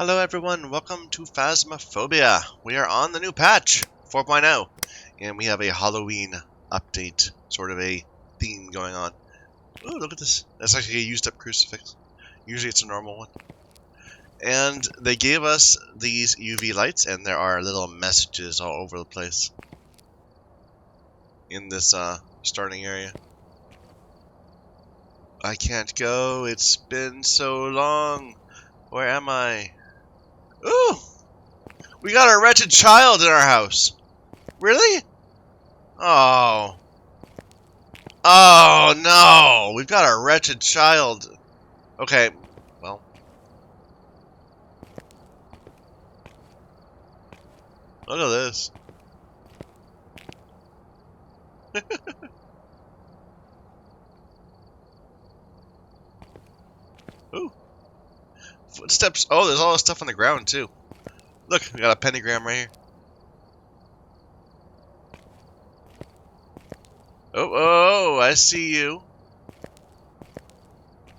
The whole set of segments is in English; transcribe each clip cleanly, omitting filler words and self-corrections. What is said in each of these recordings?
Hello everyone, welcome to Phasmophobia. We are on the new patch, 4.0, and we have a Halloween update, sort of a theme going on. Ooh, look at this. That's actually a used up crucifix. Usually it's a normal one. And they gave us these UV lights, and there are little messages all over the place in this starting area. I can't go, it's been so long. Where am I? Ooh! We got a wretched child in our house. Really? Oh. Oh, no. We've got a wretched child. Okay, well. Look at this. Ooh. Footsteps. Oh, there's all this stuff on the ground, too. Look, we got a pentagram right here. Oh, I see you.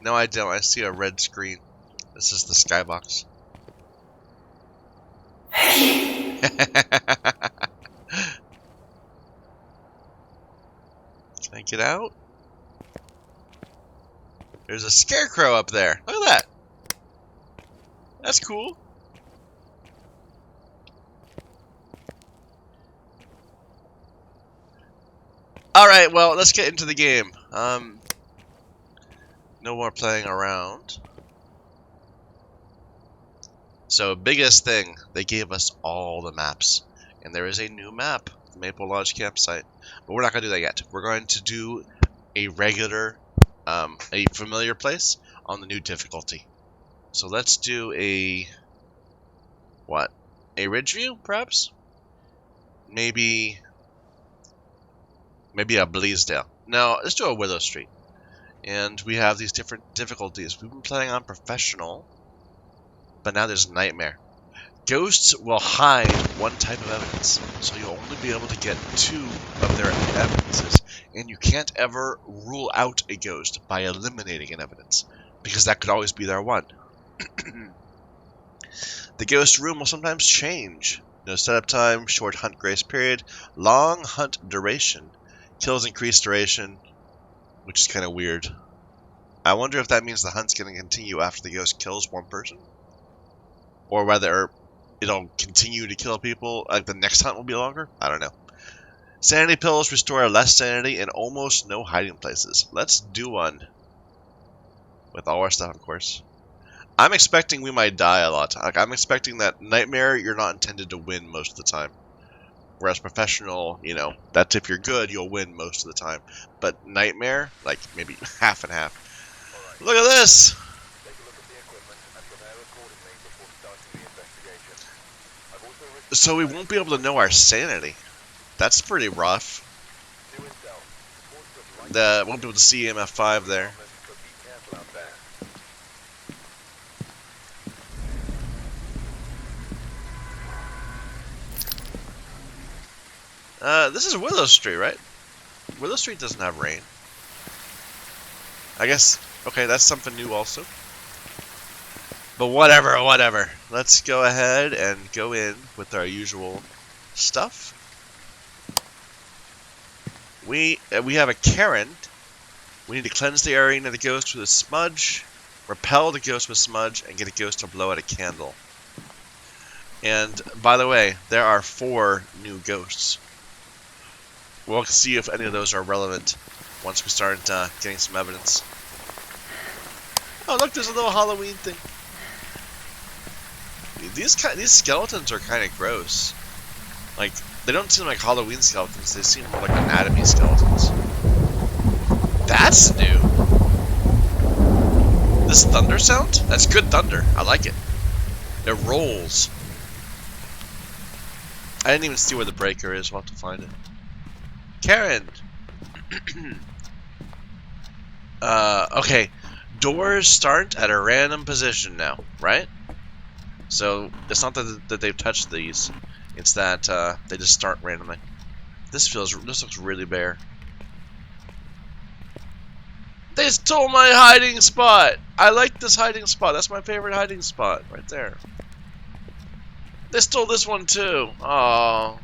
No, I don't. I see a red screen. This is the skybox. Can I get out? There's a scarecrow up there. Look at that. That's cool. Alright, well, let's get into the game. No more playing around. So, biggest thing, they gave us all the maps. And there is a new map, Maple Lodge Campsite. But we're not going to do that yet. We're going to do a regular, a familiar place on the new difficulty. So let's do a, what? A Ridgeview, perhaps? Maybe a Bleasdale. No, let's do a Willow Street. And we have these different difficulties. We've been playing on Professional, but now there's Nightmare. Ghosts will hide one type of evidence, so you'll only be able to get 2 of their evidences, and you can't ever rule out a ghost by eliminating an evidence, because that could always be their one. The ghost room will sometimes change. No setup time, short hunt grace period, long hunt duration. Kills increase duration, which is kind of weird. I wonder if that means the hunt's going to continue after the ghost kills one person? Or whether it'll continue to kill people, like the next hunt will be longer? I don't know. Sanity pills restore less sanity and almost no hiding places. Let's do one. With all our stuff, of course. I'm expecting we might die a lot. Like, I'm expecting that Nightmare, you're not intended to win most of the time. Whereas Professional, you know, that's if you're good, you'll win most of the time. But Nightmare, like, maybe half and half. Look at this! So we won't be able to know our sanity. That's pretty rough. Won't be able to see EMF5 there. This is Willow Street, right? Willow Street doesn't have rain. I guess, okay, that's something new also. But whatever. Let's go ahead and go in with our usual stuff. We have a Karen. We need to cleanse the area of the ghost with a smudge, repel the ghost with smudge, and get a ghost to blow out a candle. And, by the way, there are 4 new ghosts. We'll see if any of those are relevant once we start getting some evidence. Oh, look, there's a little Halloween thing. These skeletons are kind of gross. Like, they don't seem like Halloween skeletons. They seem more like anatomy skeletons. That's new. This thunder sound? That's good thunder. I like it. It rolls. I didn't even see where the breaker is. We'll have to find it. Karen! Okay. Doors start at a random position now, right? So, it's not that they've touched these. It's that they just start randomly. This looks really bare. They stole my hiding spot! I like this hiding spot. That's my favorite hiding spot, right there. They stole this one too. Oh.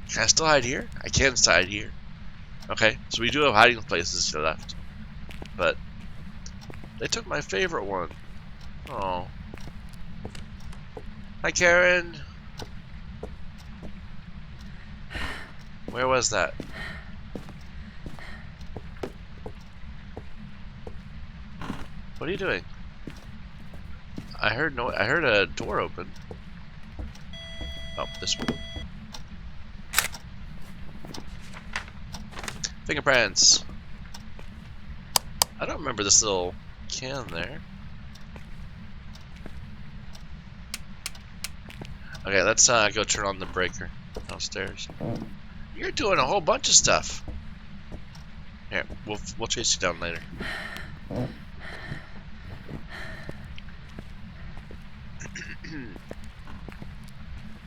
Can I still hide here? I can hide here. Okay, so we do have hiding places to the left. But they took my favorite one. Oh. Hi, Karen. Where was that? What are you doing? I heard a door open. Oh, this one. Fingerprints. I don't remember this little can there. Okay, let's go turn on the breaker downstairs. You're doing a whole bunch of stuff. Here, we'll chase you down later.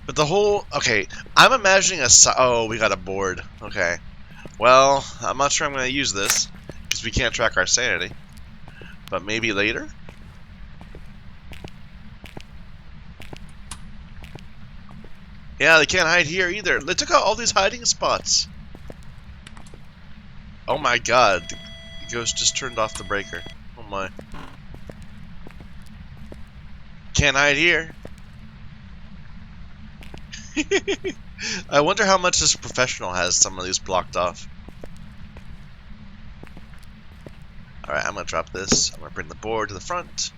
But the whole I'm imagining oh, we got a board. Okay. Well, I'm not sure I'm going to use this because we can't track our sanity. But maybe later. Yeah, they can't hide here either. They took out all these hiding spots. Oh my god. The ghost just turned off the breaker. Oh my. Can't hide here. I wonder how much this professional has some of these blocked off. Alright, I'm gonna drop this. I'm gonna bring the board to the front.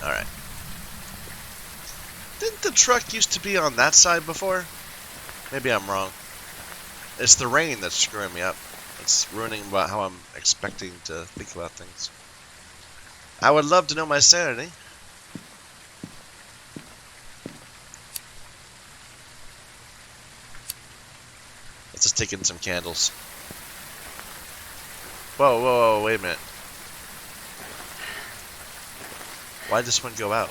Alright. Didn't the truck used to be on that side before? Maybe I'm wrong. It's the rain that's screwing me up. It's ruining about how I'm expecting to think about things. I would love to know my sanity. Let's just take in some candles. Whoa, whoa, whoa, wait a minute. Why'd this one go out?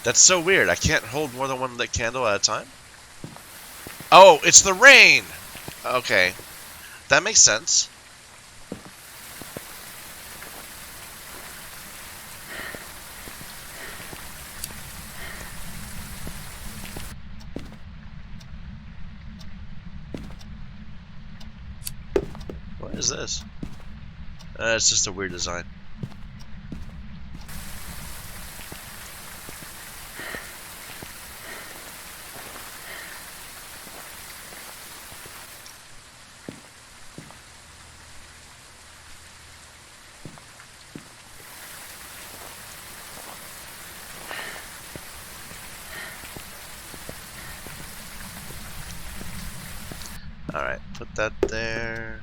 That's so weird. I can't hold more than one lit candle at a time? Oh, it's the rain! Okay. That makes sense. What is this? It's just a weird design. Alright, put that there.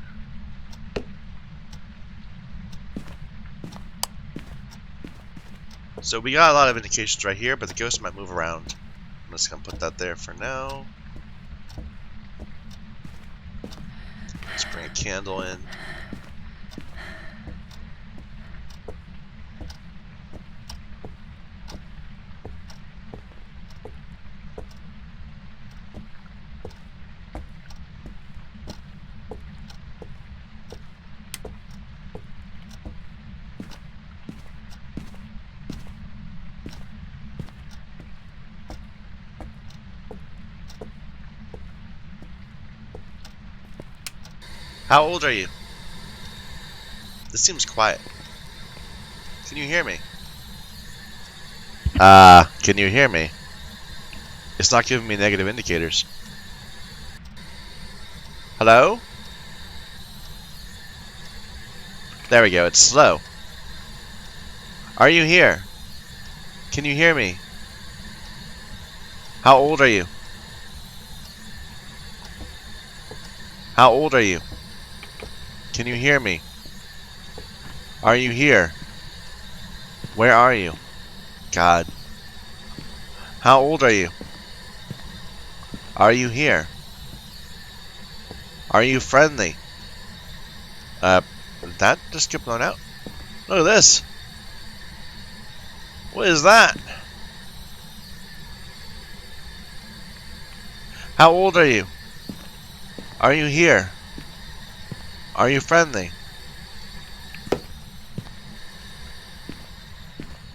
So we got a lot of indications right here, but the ghost might move around. I'm just gonna put that there for now. Let's bring a candle in. How old are you? This seems quiet. Can you hear me? Can you hear me? It's not giving me negative indicators. Hello? There we go, it's slow. Are you here? Can you hear me? How old are you? How old are you? Can you hear me? Are you here? Where are you? God. How old are you? Are you here? Are you friendly? Did that just get blown out? Look at this. What is that? How old are you? Are you here? Are you friendly? I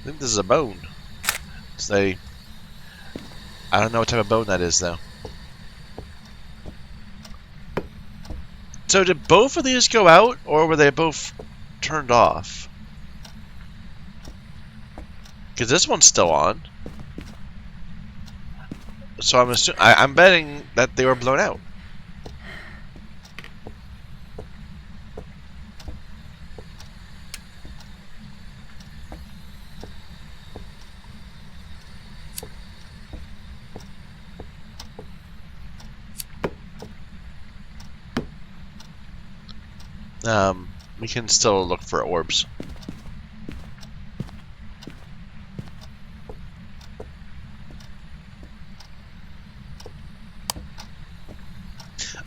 think this is a bone. I don't know what type of bone that is, though. So did both of these go out, or were they both turned off? Because this one's still on. So I'm betting that they were blown out. We can still look for orbs.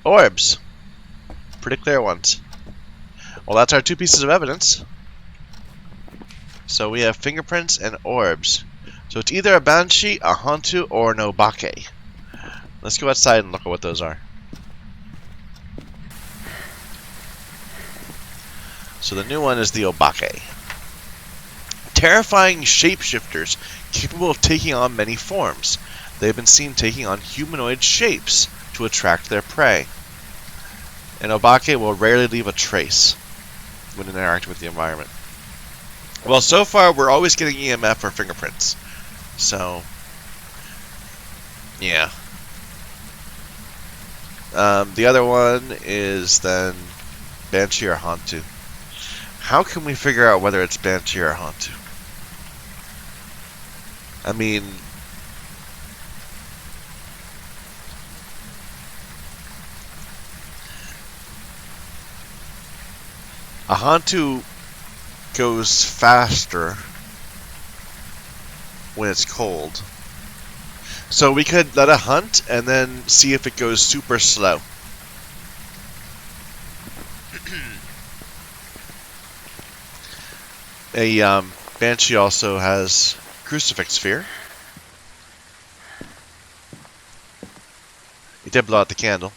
Orbs. Pretty clear ones. Well, that's our two pieces of evidence. So we have fingerprints and orbs. So it's either a Banshee, a Hantu, or an Obake. Let's go outside and look at what those are. So the new one is the Obake. Terrifying shapeshifters capable of taking on many forms. They have been seen taking on humanoid shapes to attract their prey. An Obake will rarely leave a trace when interacting with the environment. Well, so far we're always getting EMF or fingerprints. So, yeah. The other one is then Banshee or Hantu. How can we figure out whether it's Banshee or Hantu? I mean, a Hantu goes faster when it's cold. So we could let it hunt and then see if it goes super slow. A Banshee also has crucifix fear. He did blow out the candle.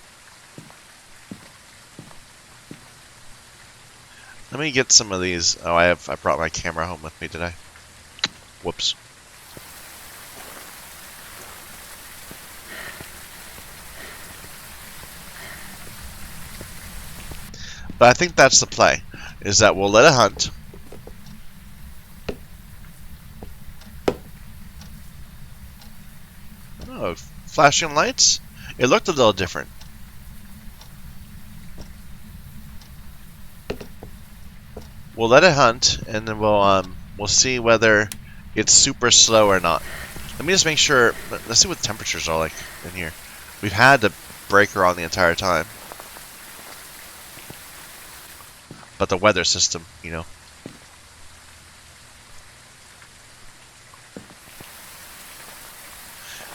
Let me get some of these. Oh, I brought my camera home with me today. Whoops. But I think that's the play, is that we'll let it hunt. Oh, flashing lights? It looked a little different. We'll let it hunt, and then we'll see whether it's super slow or not. Let me just make sure. Let's see what the temperatures are like in here. We've had the breaker on the entire time. But the weather system, you know.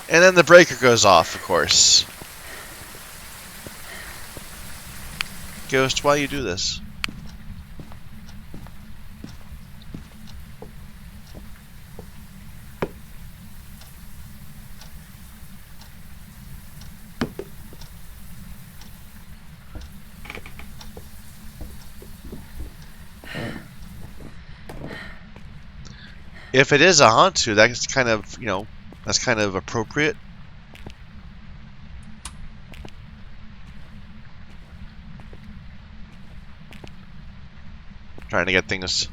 And then the breaker goes off, of course. Ghost, why you do this? If it is a Hantu, that's kind of, you know, that's kind of appropriate. Trying to get things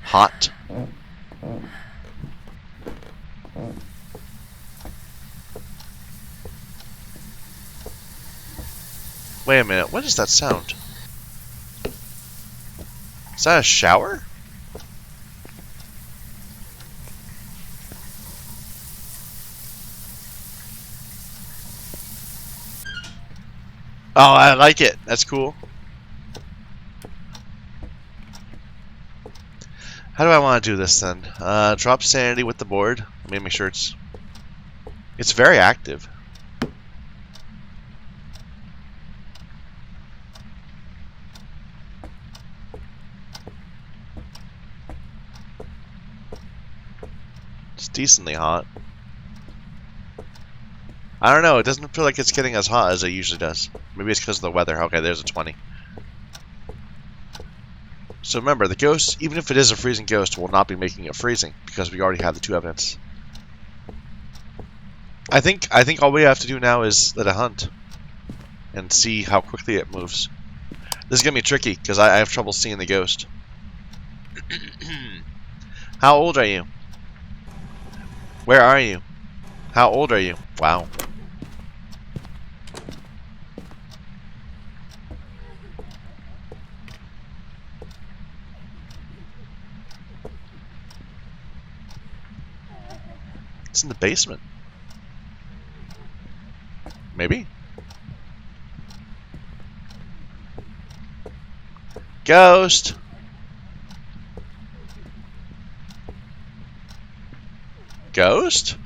hot. Wait a minute, what is that sound? Is that a shower? Oh, I like it. That's cool. How do I want to do this then? Drop sanity with the board. Let me make sure it's It's very active. It's decently hot. I don't know, it doesn't feel like it's getting as hot as it usually does. Maybe it's because of the weather. Okay, there's a 20. So remember, the ghost, even if it is a freezing ghost, will not be making it freezing, because we already have the 2 evidence. I think all we have to do now is let it hunt. And see how quickly it moves. This is going to be tricky, because I have trouble seeing the ghost. How old are you? Where are you? How old are you? Wow. It's in the basement. Maybe? Ghost! Ghost?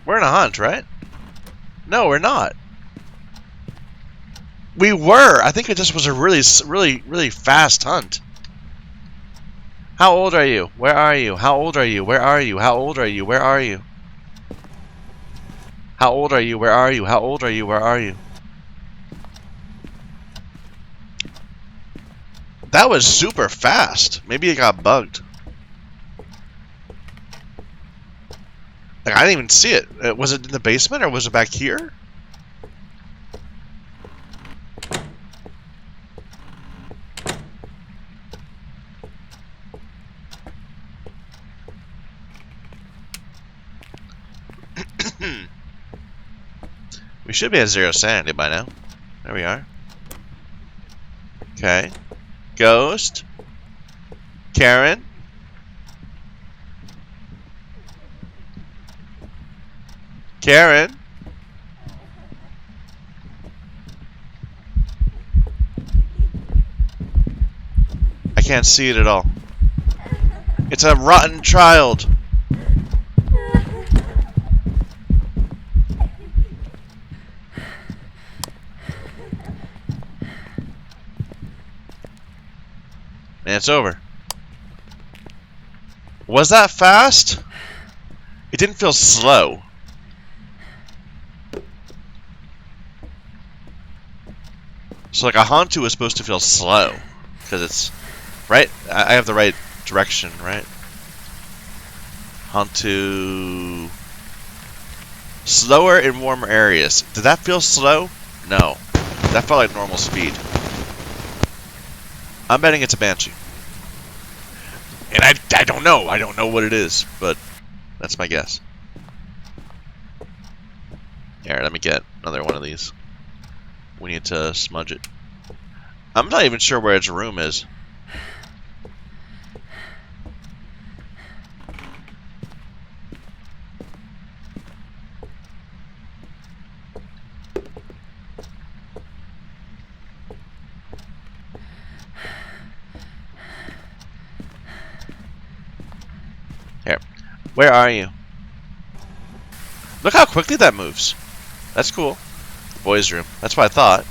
We're in a hunt, right? No, we're not. We were! I think it just was a really fast hunt. How old are you? Where are you? How old are you? Where are you? How old are you? Where are you? How old are you? Where are you? How old are you? Where are you? That was super fast. Maybe it got bugged. Like, I didn't even see it. Was it in the basement or was it back here? We should be at 0 sanity by now. There we are. Okay. Ghost. Karen. Karen. I can't see it at all. It's a rotten child. And it's over. Was that fast? It didn't feel slow. So like a Hantu is supposed to feel slow. Because it's... Right? I have the right direction, right? Hantu... Slower in warmer areas. Did that feel slow? No. That felt like normal speed. I'm betting it's a Banshee. And I don't know. I don't know what it is, but that's my guess. Here, let me get another one of these. We need to smudge it. I'm not even sure where its room is. Here. Where are you? Look how quickly that moves. That's cool. Boys' room. That's what I thought.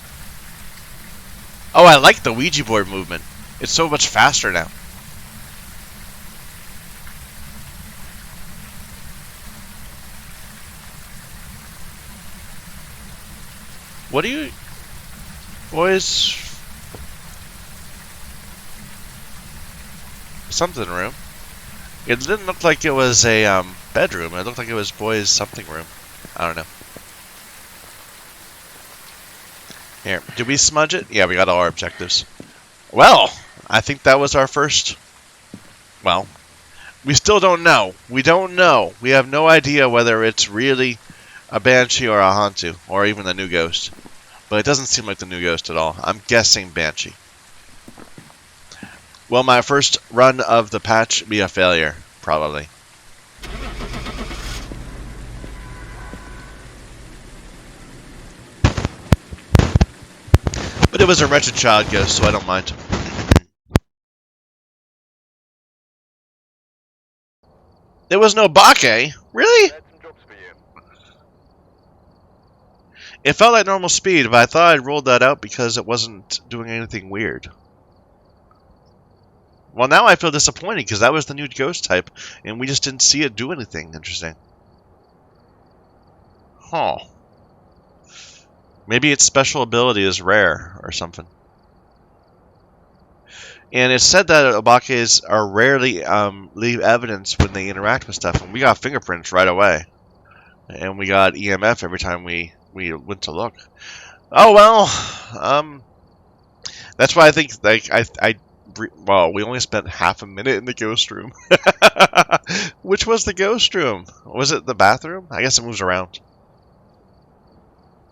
Oh, I like the Ouija board movement. It's so much faster now. What do you... Boys... Something room. It didn't look like it was a bedroom. It looked like it was boys' something room. I don't know. Here, did we smudge it? Yeah, we got all our objectives. Well, I think that was our first... Well, we still don't know. We don't know. We have no idea whether it's really a Banshee or a Hantu, or even the new ghost. But it doesn't seem like the new ghost at all. I'm guessing Banshee. Will my first run of the patch be a failure? Probably. But it was a wretched child ghost, so I don't mind. There was no Bake? Really? It felt like normal speed, but I thought I'd rolled that out because it wasn't doing anything weird. Well, now I feel disappointed because that was the new ghost type, and we just didn't see it do anything interesting. Huh. Maybe its special ability is rare or something. And it's said that Obakes are rarely leave evidence when they interact with stuff, and we got fingerprints right away. And we got EMF every time we went to look. Oh, well, that's why I think, like, well, we only spent half a minute in the ghost room. Which was the ghost room? Was it the bathroom? I guess it moves around.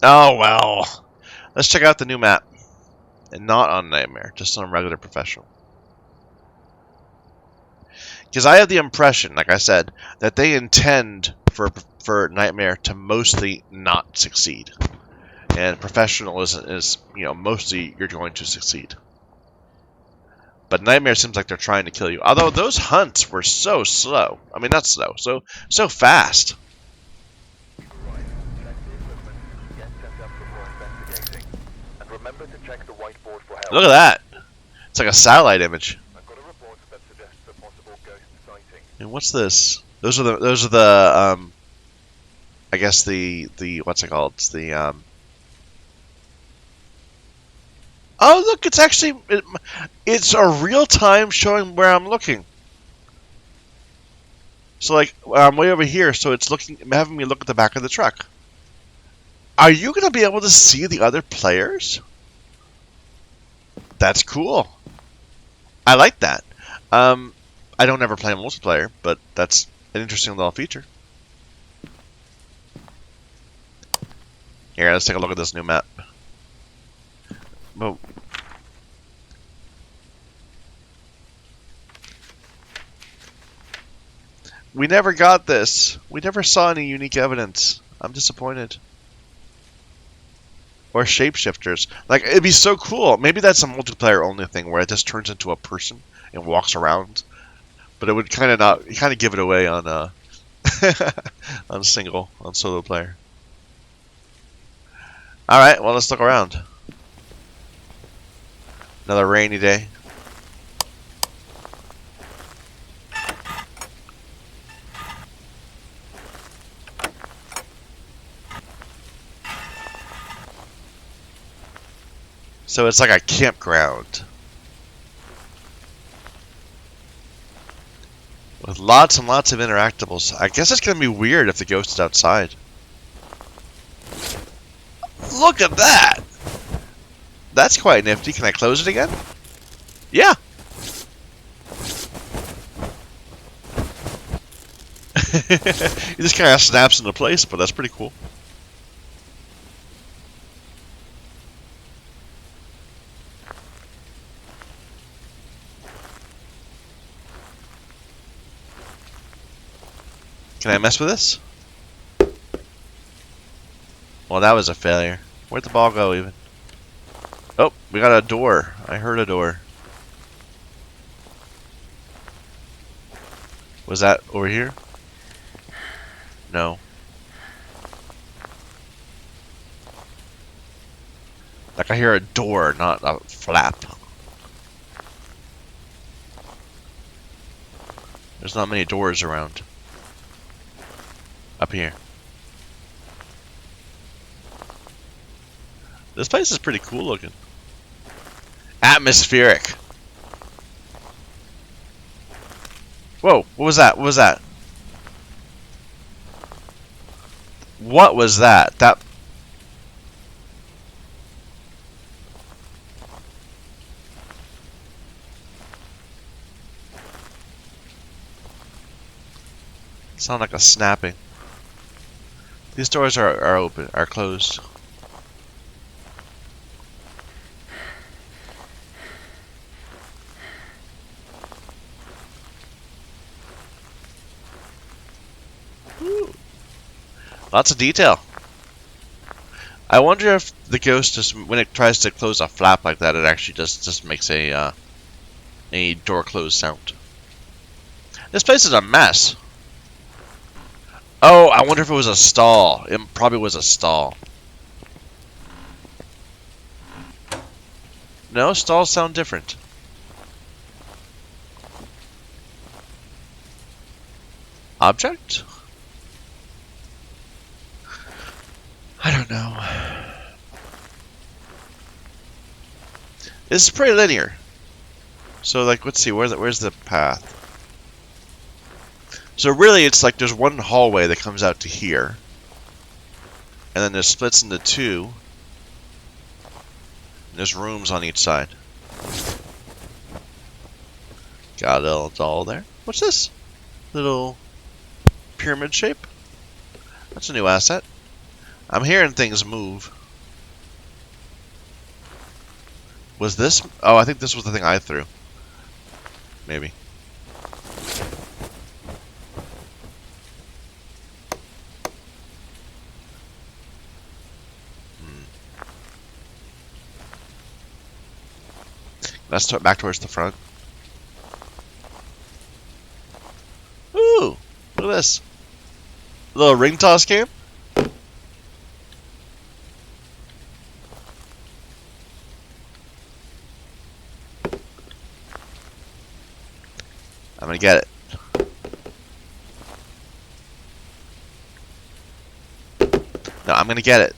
Oh, well. Let's check out the new map. And not on Nightmare, just on regular Professional. Because I have the impression, like I said, that they intend for Nightmare to mostly not succeed. And Professional is mostly you're going to succeed. But Nightmare seems like they're trying to kill you. Although those hunts were so slow. I mean, not slow, so fast. Look at that. It's like a satellite image. And what's this? Those are the I guess the what's it called? It's the oh, look, it's actually it's a real time showing where I'm looking. So like I'm way over here, so it's having me look at the back of the truck. Are you going to be able to see the other players? That's cool. I like that. I don't ever play multiplayer, but that's an interesting little feature. Here, let's take a look at this new map. Oh. We never got this. We never saw any unique evidence. I'm disappointed. Or shapeshifters. Like, it'd be so cool. Maybe that's a multiplayer only thing where it just turns into a person and walks around. But it would kind of give it away on on solo player. All right, well, let's look around. Another rainy day. So it's like a campground. With lots and lots of interactables. I guess it's going to be weird if the ghost is outside. Look at that! That's quite nifty. Can I close it again? Yeah! It just kind of snaps into place, but that's pretty cool. Can I mess with this? Well, that was a failure. Where'd the ball go, even? Oh, we got a door. I heard a door. Was that over here? No. Like, I hear a door, not a flap. There's not many doors around. Up here. This place is pretty cool looking. Atmospheric. Whoa, what was that? What was that? What was that? That... Sound like a snapping. These doors are open, are closed. Ooh. Lots of detail. I wonder if the ghost just, when it tries to close a flap like that, it actually just makes a door close sound. This place is a mess. Oh, I wonder if it was a stall. It probably was a stall. No, stalls sound different. Object? I don't know. This is pretty linear. So, like, let's see, where's the path? So really, it's like there's one hallway that comes out to here. And then it splits into two. And there's rooms on each side. Got a little doll there. What's this? Little pyramid shape? That's a new asset. I'm hearing things move. Was this? Oh, I think this was the thing I threw. Maybe. Let's back towards the front. Ooh! Look at this. Little ring toss game? I'm gonna get it. No, I'm gonna get it.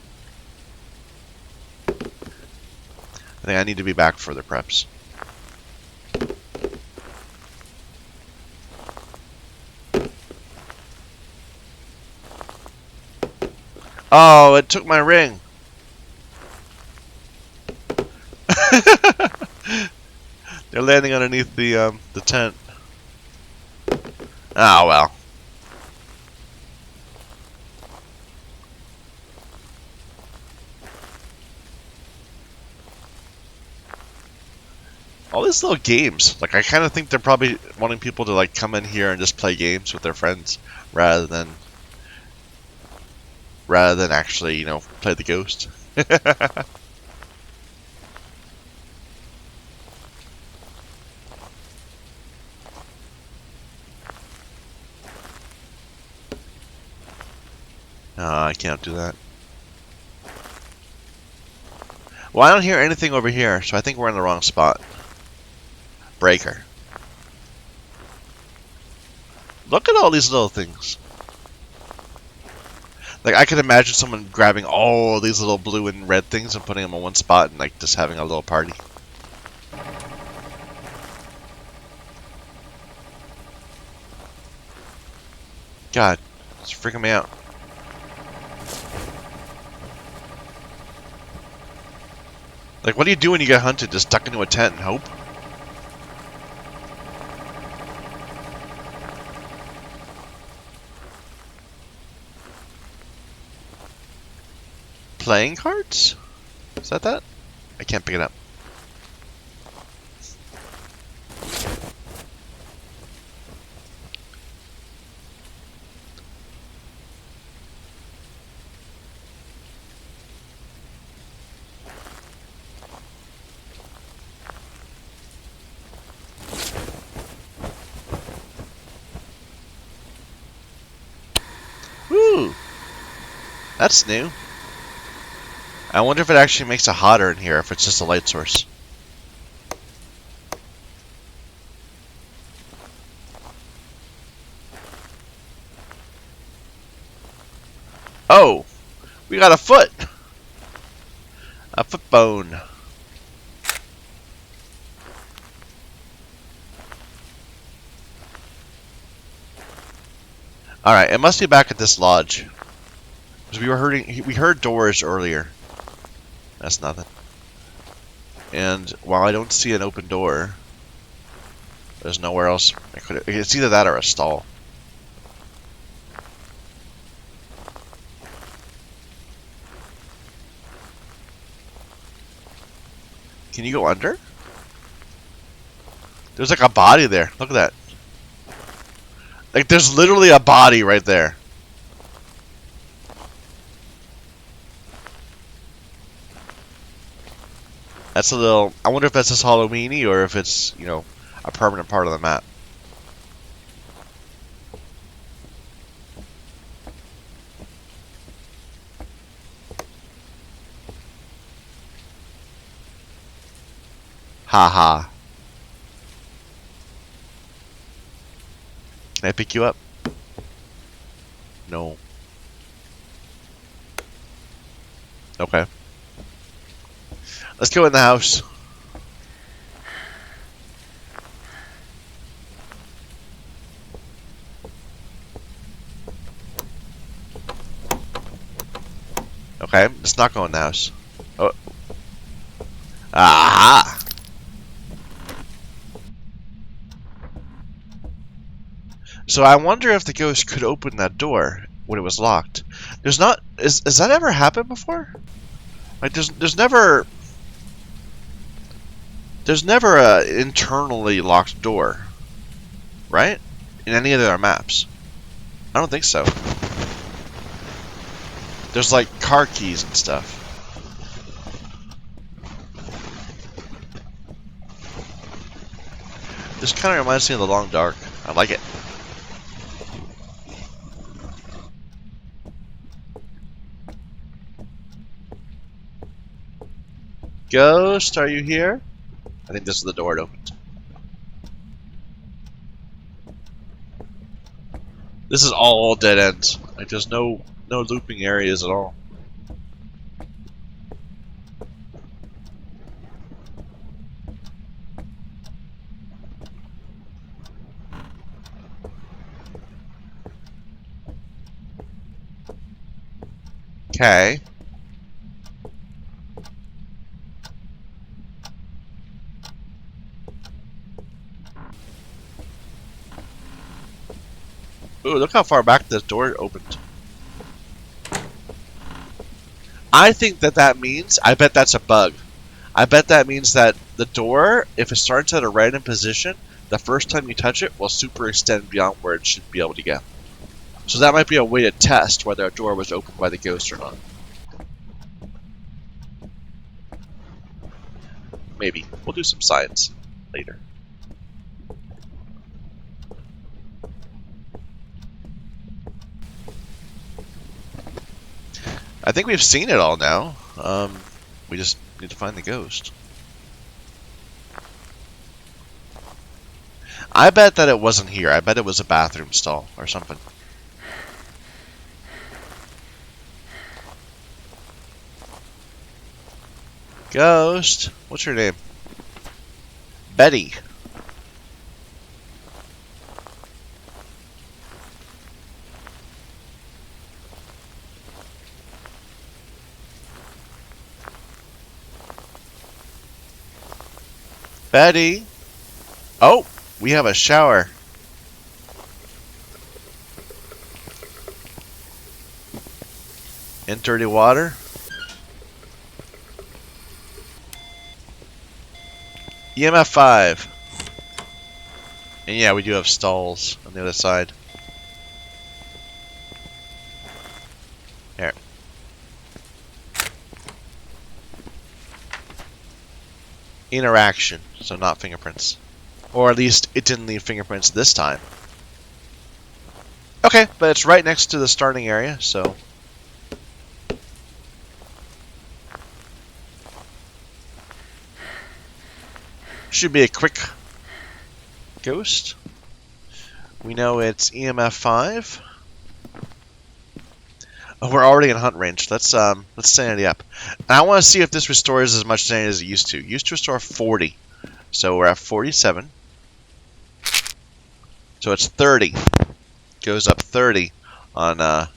I think I need to be back for the preps. Oh, it took my ring. They're landing underneath the tent. Oh well. All these little games, like I kind of think they're probably wanting people to like come in here and just play games with their friends rather than actually, you know, play the ghost. I can't do that. Well, I don't hear anything over here, so I think we're in the wrong spot. Breaker. Look at all these little things. Like, I could imagine someone grabbing all these little blue and red things and putting them in one spot and, like, just having a little party. God, it's freaking me out. Like, what do you do when you get hunted? Just duck into a tent and hope? Playing cards? Is that? I can't pick it up. Woo! That's new. I wonder if it actually makes it hotter in here, if it's just a light source. Oh! We got a foot! A foot bone. Alright, it must be back at this lodge. Because we heard doors earlier. That's nothing. And while I don't see an open door, there's nowhere else. It's either that or a stall. Can you go under? There's like a body there. Look at that. Like there's literally a body right there. That's a little... I wonder if that's just Halloween-y or if it's, you know, a permanent part of the map. Ha. Can I pick you up? No. Okay. Let's go in the house. Okay, let's not go in the house. Oh. Ah! So I wonder if the ghost could open that door when it was locked. There's not... Has that ever happened before? Like, there's never... There's never a internally locked door. Right? In any of our maps. I don't think so. There's like car keys and stuff. This kind of reminds me of The Long Dark. I like it. Ghost, are you here? I think this is the door it opened. This is all dead ends. Like there's no looping areas at all. Okay. Ooh, look how far back this door opened. I think that means, I bet that's a bug. I bet that means that the door, if it starts at a random position, the first time you touch it will super extend beyond where it should be able to go. So that might be a way to test whether a door was opened by the ghost or not. Maybe. We'll do some science later. I think we've seen it all now. We just need to find the ghost. I bet that it wasn't here. I bet it was a bathroom stall or something. Ghost, what's your name? Betty. Betty. Oh, we have a shower. In dirty water. EMF 5. And yeah, we do have stalls on the other side. Here. Interaction, so not fingerprints. Or at least it didn't leave fingerprints this time. Okay, but it's right next to the starting area, so... Should be a quick ghost. We know it's EMF 5. Oh, we're already in hunt range. Let's sanity up. And I want to see if this restores as much sanity as it used to. It used to restore 40. So we're at 47. So it's 30. Goes up 30 on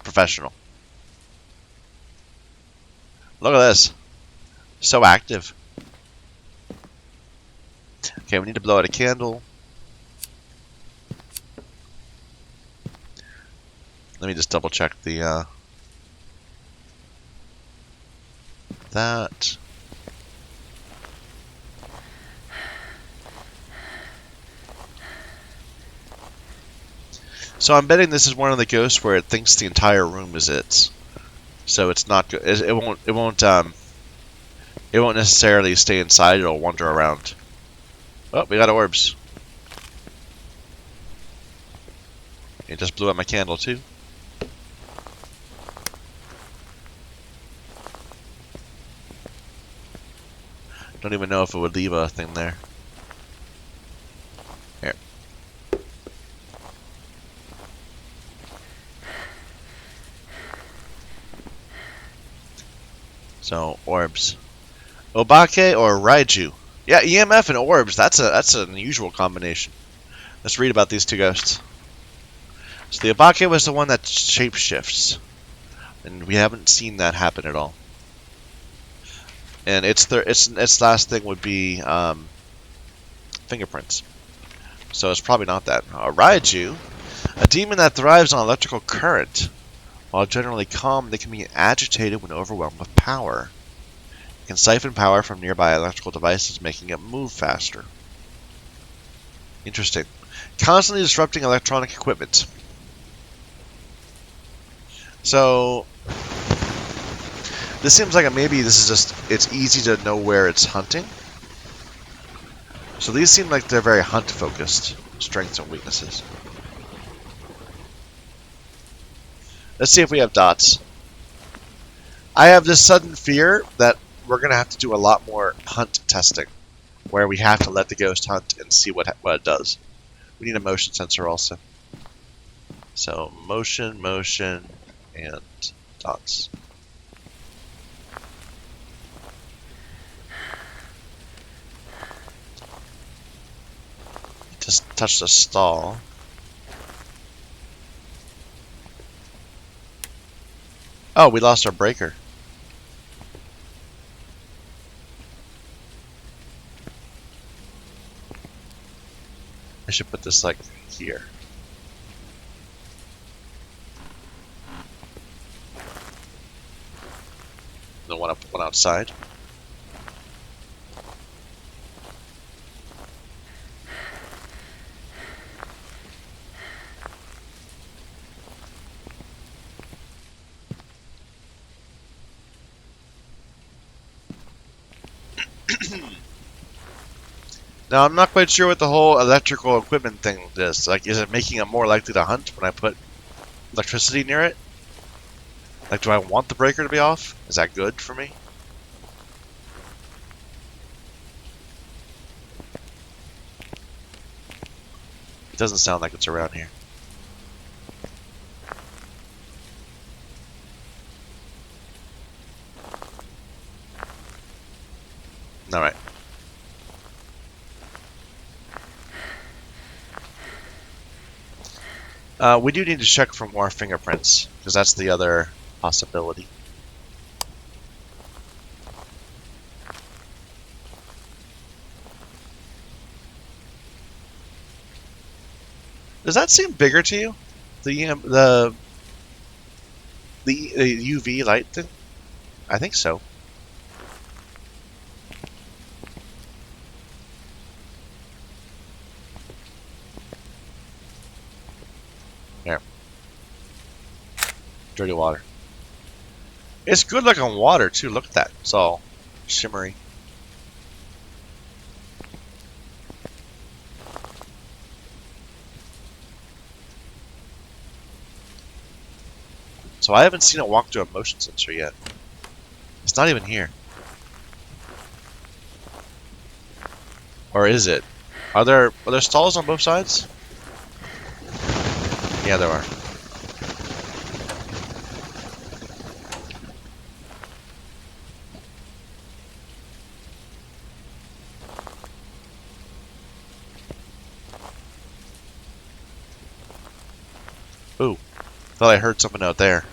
professional. Look at this. So active. Okay, we need to blow out a candle. Let me just double check the that. So I'm betting this is one of the ghosts where it thinks the entire room is its. So it's not good. It won't necessarily stay inside. It'll wander around. Oh, we got orbs. It just blew out my candle too. Don't even know if it would leave a thing there. Here. So, orbs. Obake or Raiju? Yeah, EMF and orbs. That's an unusual combination. Let's read about these two ghosts. So the Obake was the one that shapeshifts, and we haven't seen that happen at all. And its last thing would be fingerprints. So it's probably not that. Raiju, a demon that thrives on electrical current. While generally calm, they can be agitated when overwhelmed with power. It can siphon power from nearby electrical devices, making it move faster. Interesting. Constantly disrupting electronic equipment. So this seems like maybe this is just, it's easy to know where it's hunting. So these seem like they're very hunt focused. Strengths and weaknesses. Let's see if we have dots. I have this sudden fear that we're going to have to do a lot more hunt testing, where we have to let the ghost hunt and see what it does. We need a motion sensor also. So motion, and dots. Just touch the stall. Oh, we lost our breaker. I should put this like here. The one up, one outside. Now, I'm not quite sure what the whole electrical equipment thing is. Like, is it making it more likely to hunt when I put electricity near it? Like, do I want the breaker to be off? Is that good for me? It doesn't sound like it's around here. Alright. We do need to check for more fingerprints, because that's the other possibility. Does that seem bigger to you? The UV light thing? I think so. There. Dirty water. It's good looking water too. Look at that. It's all shimmery. So I haven't seen it walk through a motion sensor yet. It's not even here. Or is it? Are there stalls on both sides? Yeah, there are. Ooh, thought I heard something out there.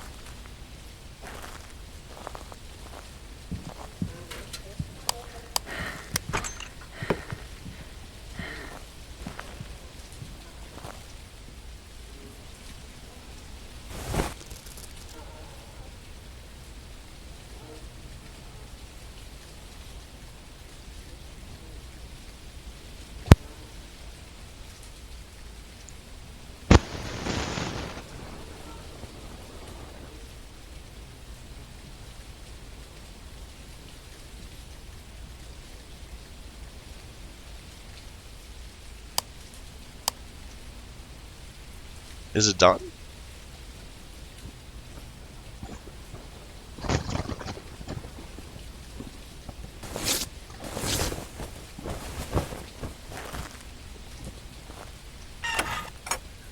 Is it done?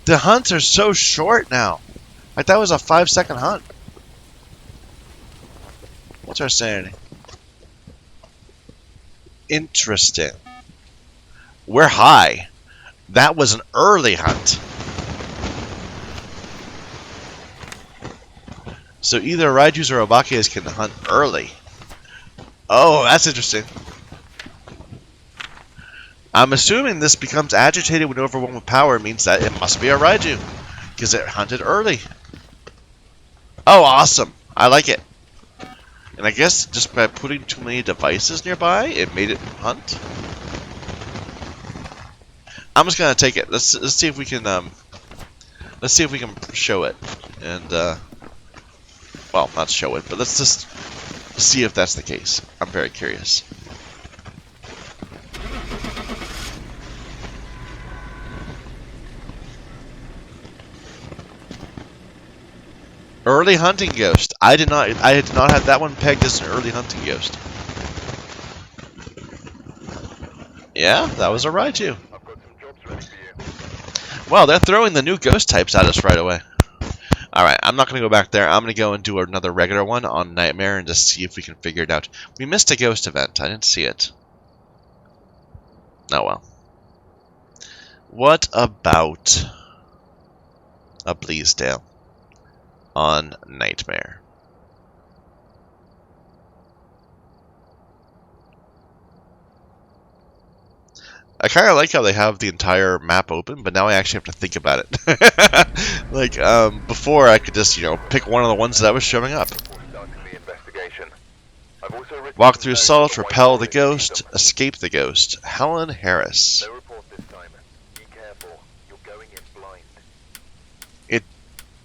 The hunts are so short now. Like that was a 5-second hunt. What's our sanity? Interesting. We're high. That was an early hunt. So either Raijus or Obakes can hunt early. Oh, that's interesting. I'm assuming this becomes agitated when overwhelmed with power means that it must be a Raiju. Because it hunted early. Oh, awesome. I like it. And I guess just by putting too many devices nearby, it made it hunt. I'm just gonna take it. Let's see if we can show it. And well, not show it, but let's just see if that's the case. I'm very curious. Early hunting ghost. I did not have that one pegged as an early hunting ghost. Yeah, that was a Raiju. Well, they're throwing the new ghost types at us right away. Alright, I'm not going to go back there. I'm going to go and do another regular one on Nightmare and just see if we can figure it out. We missed a ghost event. I didn't see it. Oh well. What about a Bleasdale on Nightmare? I kind of like how they have the entire map open, but now I actually have to think about it. Like, before I could just, pick one of the ones that was showing up. Walk through salt, repel the ghost, escape the ghost. Helen Harris.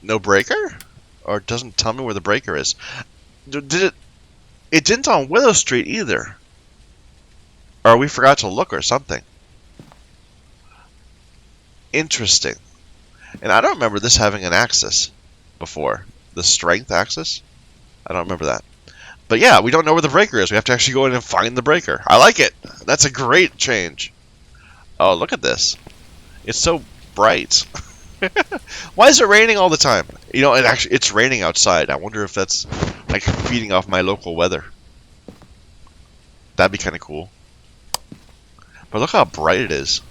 No breaker? Or it doesn't tell me where the breaker is. Did it... It didn't on Willow Street either. Or we forgot to look or something. Interesting. And I don't remember this having an axis before. The strength axis? I don't remember that. But yeah, we don't know where the breaker is. We have to actually go in and find the breaker. I like it. That's a great change. Oh, look at this. It's so bright. Why is it raining all the time? It's raining outside. I wonder if that's like feeding off my local weather. That'd be kind of cool. But look how bright it is.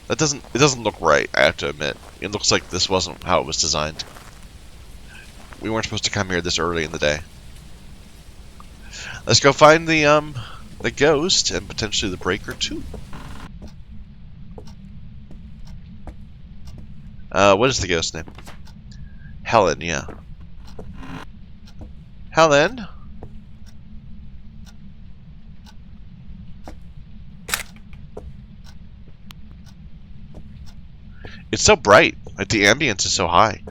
It doesn't look right, I have to admit. It looks like this wasn't how it was designed. We weren't supposed to come here this early in the day. Let's go find the ghost and potentially the breaker too. What is the ghost name? Helen, yeah. Helen? It's so bright. Like the ambience is so high.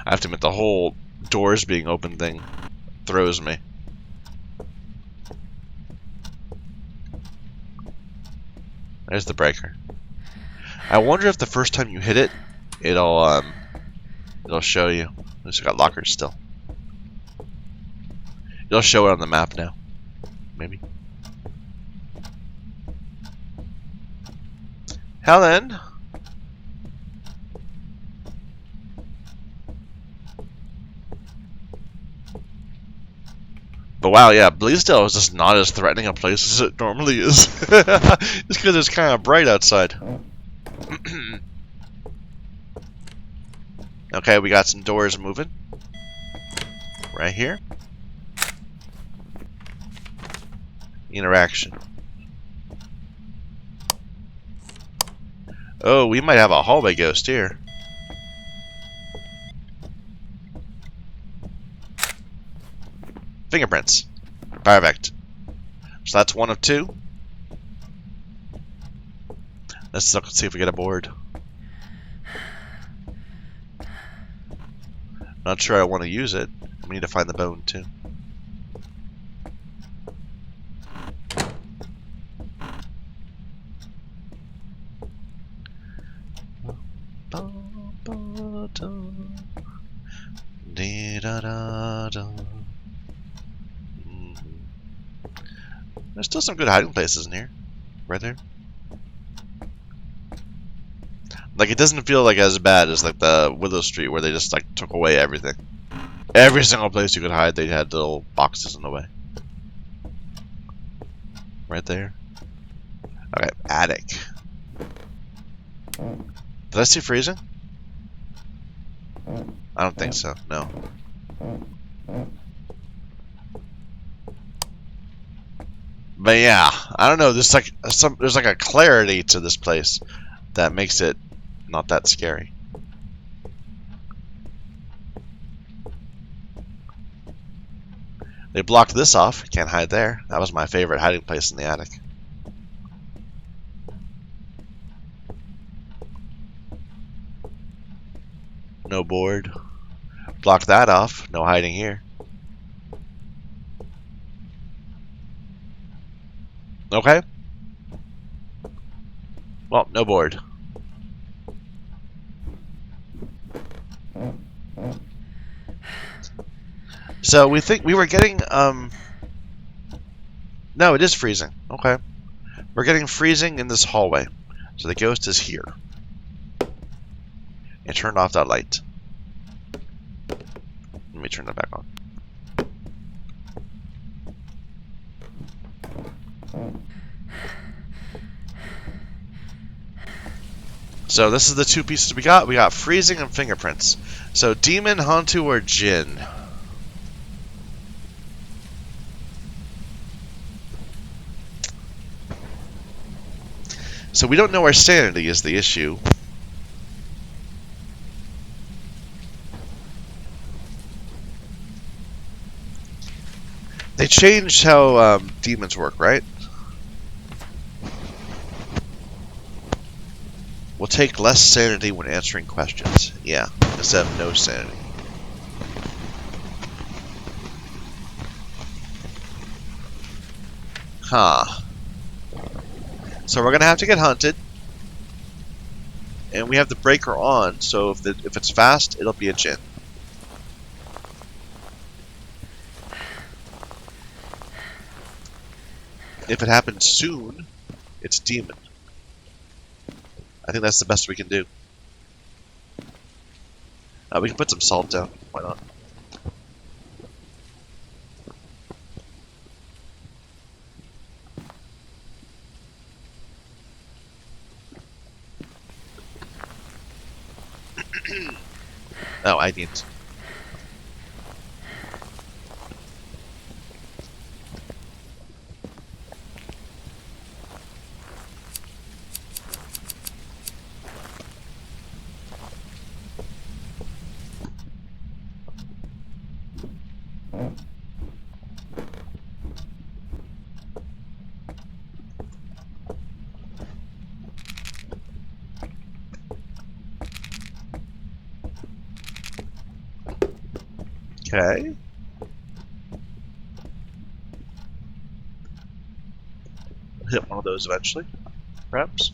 I have to admit, the whole doors being open thing throws me. There's the breaker. I wonder if the first time you hit it, it'll show you. At least I got lockers still. It'll show it on the map now. Maybe. Helen? But wow, yeah, Bleasdale is just not as threatening a place as it normally is. Just because it's kind of bright outside. Okay, we got some doors moving. Right here. Interaction. Oh, we might have a hallway ghost here. Fingerprints. Perfect. So that's one of two. Let's look and see if we get a board. Not sure I want to use it. We need to find the bone too. There's still some good hiding places in here. Right there. Like, it doesn't feel like as bad as like the Willow Street where they just like took away everything. Every single place you could hide, they had little boxes in the way. Right there. Okay, attic. Did I see freezing? I don't think so, no. But yeah, I don't know, there's like a clarity to this place that makes it not that scary. They blocked this off. You can't hide there. That was my favorite hiding place in the attic. No board. Block that off. No hiding here. Okay. Well, no board. So we think we were getting no, it is freezing. Okay. We're getting freezing in this hallway. So the ghost is here. And turned off that light. Let me turn that back on. So this is the two pieces we got. We got freezing and fingerprints. So demon, Hantu, or Jinn? So we don't know our sanity is the issue. They changed how demons work, right? We'll take less sanity when answering questions. Yeah, instead of no sanity. Huh. So we're gonna have to get hunted. And we have the breaker on, so if it's fast, it'll be a Jinn. If it happens soon, it's demon. I think that's the best we can do. We can put some salt down. Why not? Oh, I need. Okay. Hit one of those eventually, perhaps.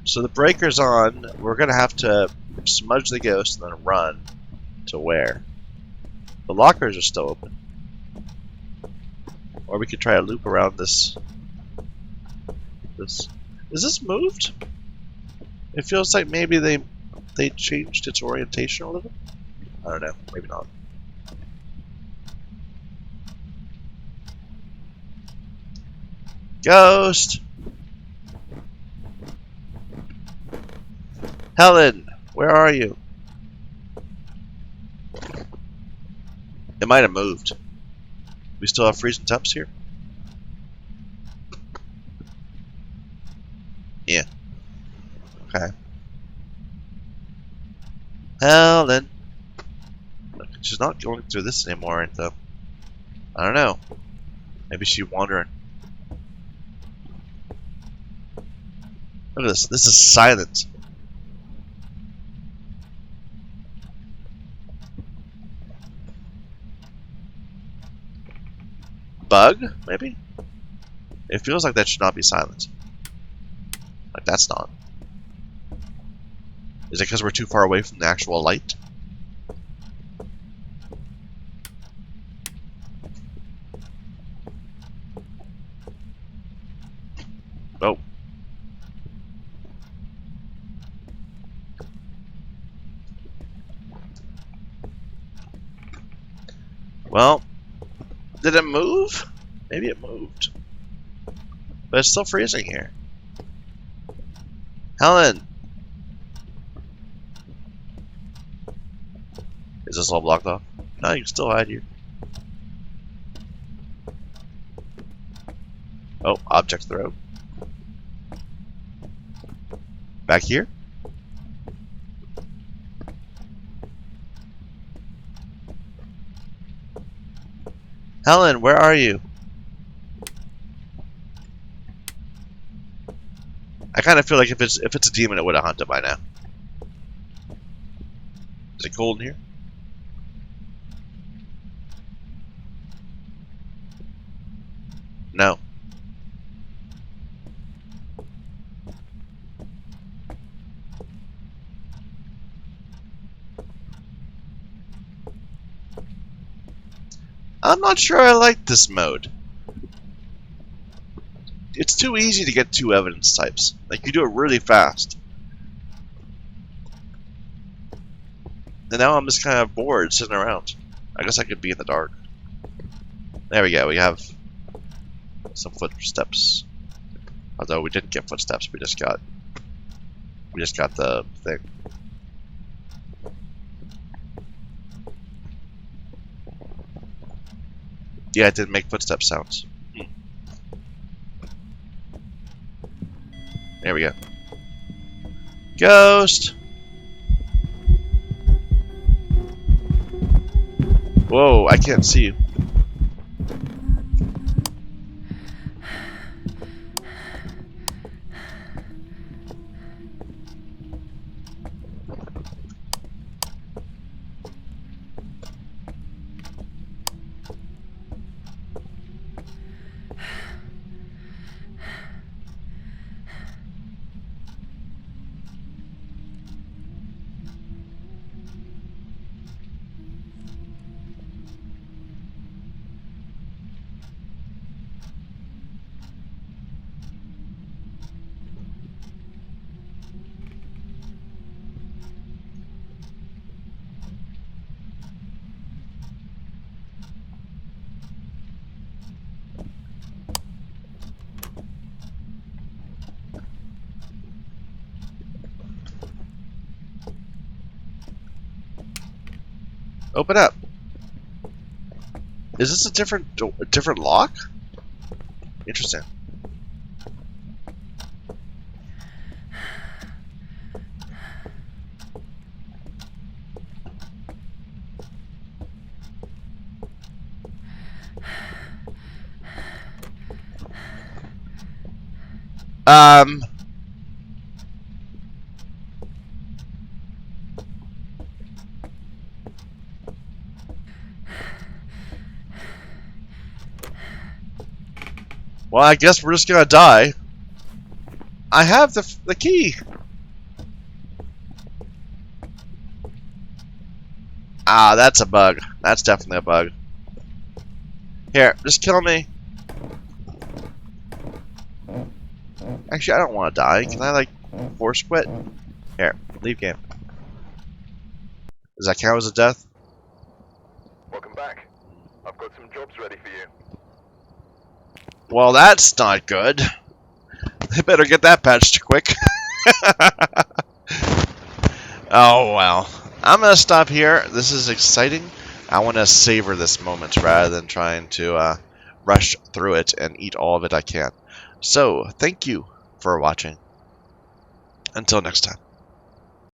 So the breaker's on. We're gonna have to smudge the ghost and then run to where? The lockers are still open. Or we could try a loop around this. Is this moved? It feels like maybe they changed its orientation a little. I don't know. Maybe not. Ghost! Helen! Where are you? It might have moved. We still have freezing temps here? Yeah. Okay. Helen! She's not going through this anymore, though. I don't know. Maybe she's wandering. Look at this. This is silent. Bug? Maybe? It feels like that should not be silent. Like, that's not. Is it because we're too far away from the actual light? Oh. Well, did it move? Maybe it moved. But it's still freezing here. Helen! Is this all blocked off? No, you can still hide here. Oh, object throw. Back here? Helen, where are you? I kind of feel like if it's a demon, it would have hunted by now. Is it cold in here? No. I'm not sure I like this mode. It's too easy to get two evidence types. Like, you do it really fast. And now I'm just kind of bored sitting around. I guess I could be in the dark. There we go, we have some footsteps. Although we didn't get footsteps, we just got the thing. Yeah, it didn't make footstep sounds. There we go. Ghost! Whoa, I can't see you. Open up. Is this a different lock? Interesting. Well, I guess we're just gonna die. I have the key. Ah, that's a bug. That's definitely a bug. Here, just kill me. Actually, I don't want to die. Can I, like, force quit? Here, leave game. Does that count as a death? Welcome back. I've got some jobs ready for you. Well, that's not good. They better get that patched quick. Oh, well. I'm going to stop here. This is exciting. I want to savor this moment rather than trying to rush through it and eat all of it I can. So, thank you for watching. Until next time.